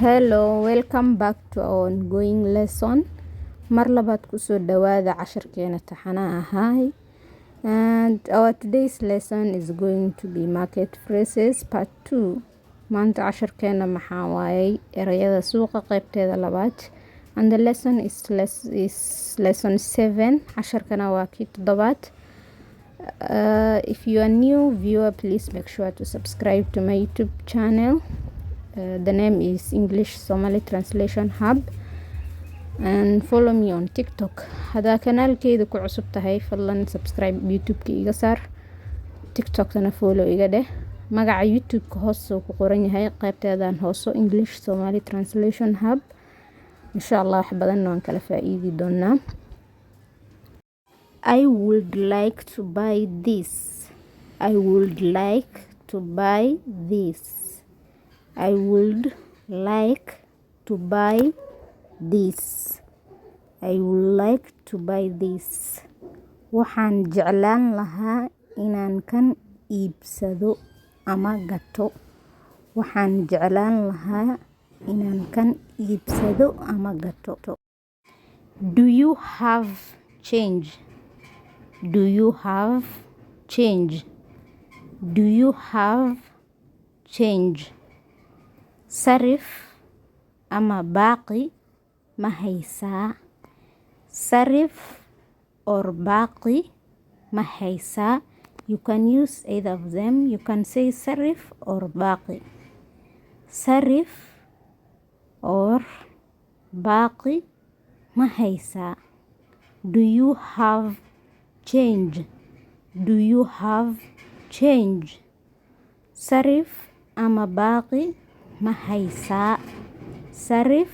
Hello, welcome back to our ongoing lesson. Mar labaad kusoo dhawaada casharkeena taxanaha ahay. And our today's lesson is going to be market phrases part 2. Maanta casharkeena maxaa waayay erayada suuqa qaybteeda labaad. And the lesson is lesson 7. Casharkana waa kii toddobaad. If you are new viewer, please make sure to subscribe to my YouTube channel. The name is English-Somali Translation Hub, and follow me on TikTok. Hadaa kanaalkeyda ku cusub tahay fadlan subscribe YouTube-ka iga saar, TikTok-tana follow iga dheh. Magaca YouTube-ka hoos ku qoran yahay qaybteedan hooso English-Somali Translation Hub. Inshallah wax badan waan kala faa'iidi doonaa. I would like to buy this. I would like to buy this. I would like to buy this. I would like to buy this. Waxaan jeclaan lahaa inaan kan iibsado ama gato. Waxaan jeclaan lahaa inaan kan iibsado ama gato. Do you have change? Do you have change? Do you have change? Sarif ama baaqi ma haysaa. Sarif or baaqi ma haysaa. You can use either of them. You can say sarif or baaqi. Sarif or baaqi ma haysaa. Do you have change? Do you have change? Sarif ama baaqi ma haysaa. Sarif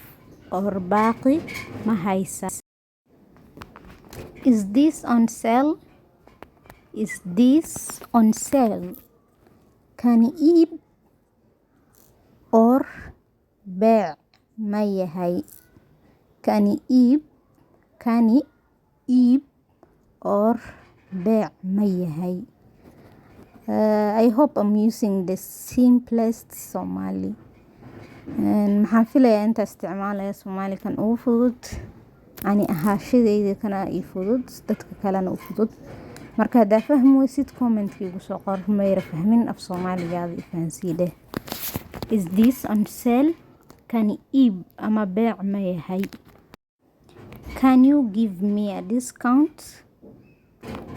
or baaqi ma haysaa. Is this on sale? Is this on sale? Kani iib or beec ma yahay. Kani iib or beec ma yahay. I hope I'm using the simplest Somali. Maxaan filayaa inta isticmaalaya Somali kan ugu fudud. Ani ahaashadayda kana ii fudud, dadka kalena u fudud. Marka hadaa fahmi waysid comment-ki igu soo qor. Mayra fahmin af Soomaaligaada i fahansiideh. Is this on sale? Kani iib ama beec ma yahay. Can you give me a discount?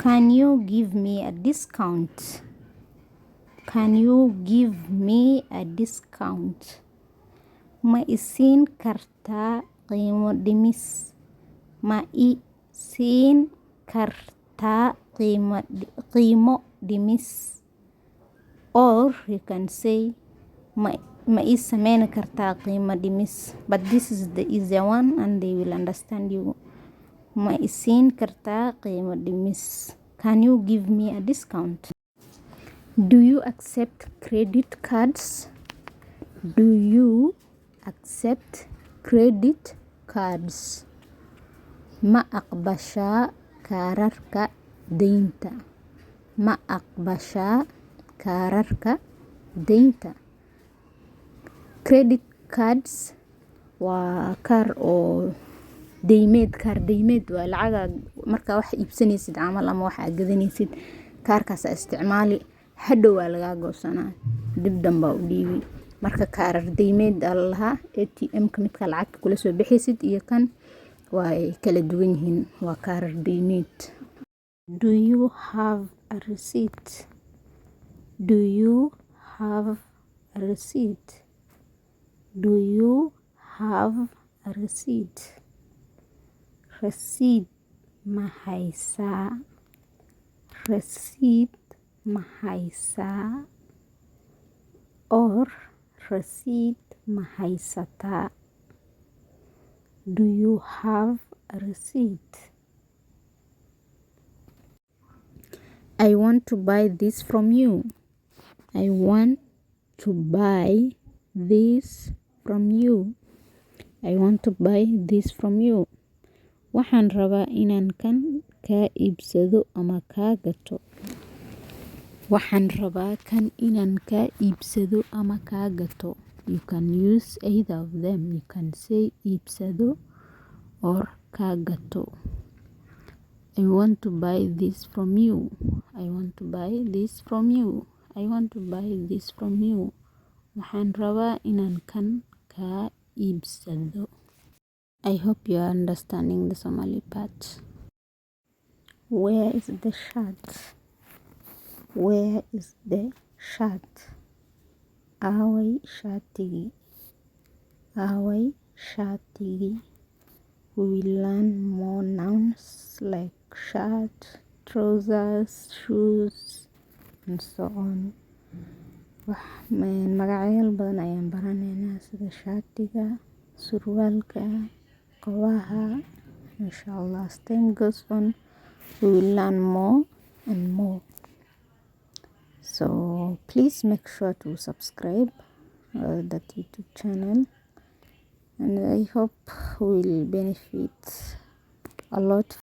Can you give me a discount? Can you give me a discount? Ma isiin kartaa qiimo dhimis. Ma isiin kartaa qiimo dhimis. Or you can say ma ii sameyn kartaa qiimo dhimis. But this is the easier one and they will understand you. Ma isiin kartaa qiimo dhimis. Can you give me a discount? Do you accept credit cards? Do you accept credit cards? Ma aqbashaa kaararka deynta. Ma aqbashaa kaararka deynta. Credit cards waa kaar oo deymeed. Kaar deymeed waa lacaga markaa wax iibsanaysid camal ama wax aad gadanaysid. Kaarkaas isticmaali hadhow waa lagaa goosanaa. Dib dambaa u dhiibi. Marka kaarar deymeed allaha ATM-ka midka lacagta kula soo bixaysid iyo kan way kala duwan yihiin. Waa kaarar deymeed. Do you have a receipt? Do you have a receipt? Do you have a receipt? Receipt ma haysaa. Receipt ma haysaa. Or receipt ma haysataa. Do you have a receipt? I want to buy this from you. I want to buy this from you. I want to buy this from you. Waxaan rabaa inaan kan kaa iibsado ama kaa gato. Waxaan rabaa kan inaan kaa iibsado ama kaa gato. you can use either of them. You can say iibsado or kagato. I want to buy this from you. I want to buy this from you. I want to buy this from you. Waxaan rabaa inaan kan kaa iibsado. I hope you are understanding the Somali part. Where is the shirt? Where is the shirt? Aaway shaatigii? Aaway shaatigii? We will learn more nouns like shirt, trousers, shoes, and so on. Magacyaal badan ayaan baraneynaa sida shaatiga, surwaalka, kabaha. Inshallah, as time goes on, we will learn more and more. So please make sure to subscribe that YouTube channel, and I hope we will benefit a lot